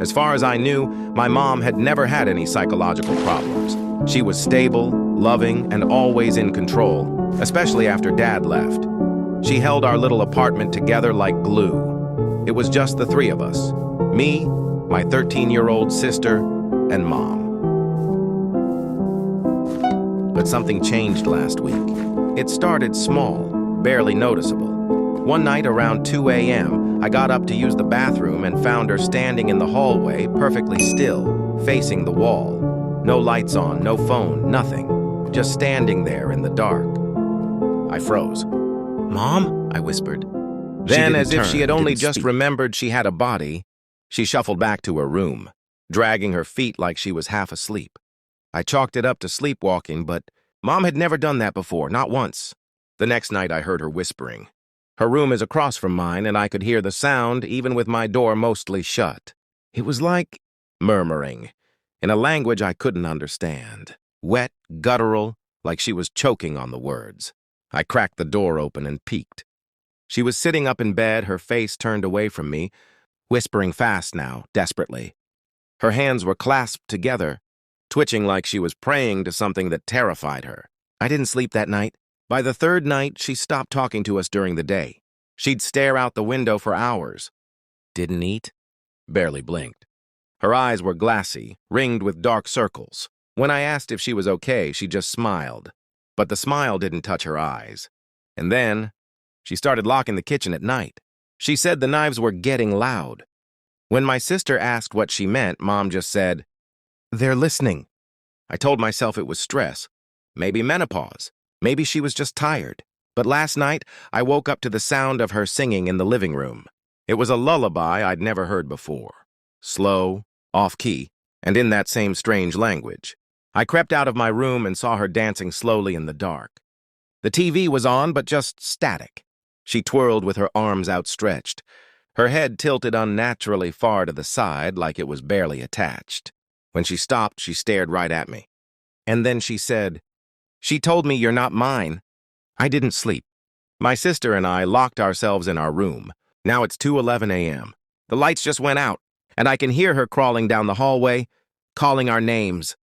As far as I knew, my mom had never had any psychological problems. She was stable, loving, and always in control, especially after Dad left. She held our little apartment together like glue. It was just the three of us, me, my 13-year-old sister, and Mom. But something changed last week. It started small, barely noticeable. One night around 2 a.m., I got up to use the bathroom and found her standing in the hallway, perfectly still, facing the wall. No lights on, no phone, nothing. Just standing there in the dark. I froze. "Mom?" I whispered. Then, as if she had only just remembered she had a body, she shuffled back to her room, dragging her feet like she was half asleep. I chalked it up to sleepwalking, but Mom had never done that before, not once. The next night I heard her whispering. Her room is across from mine, and I could hear the sound even with my door mostly shut. It was like murmuring, in a language I couldn't understand. Wet, guttural, like she was choking on the words. I cracked the door open and peeked. She was sitting up in bed, her face turned away from me, whispering fast now, desperately. Her hands were clasped together, twitching like she was praying to something that terrified her. I didn't sleep that night. By the third night, she stopped talking to us during the day. She'd stare out the window for hours. Didn't eat, barely blinked. Her eyes were glassy, ringed with dark circles. When I asked if she was okay, she just smiled. But the smile didn't touch her eyes. And then, she started locking the kitchen at night. She said the knives were getting loud. When my sister asked what she meant, Mom just said, "They're listening." I told myself it was stress, maybe menopause. Maybe she was just tired. But last night, I woke up to the sound of her singing in the living room. It was a lullaby I'd never heard before. Slow, off-key, and in that same strange language. I crept out of my room and saw her dancing slowly in the dark. The TV was on, but just static. She twirled with her arms outstretched. Her head tilted unnaturally far to the side, like it was barely attached. When she stopped, she stared right at me. And then she said, "She told me you're not mine." I didn't sleep. My sister and I locked ourselves in our room. Now it's 2:11 a.m. The lights just went out, and I can hear her crawling down the hallway, calling our names.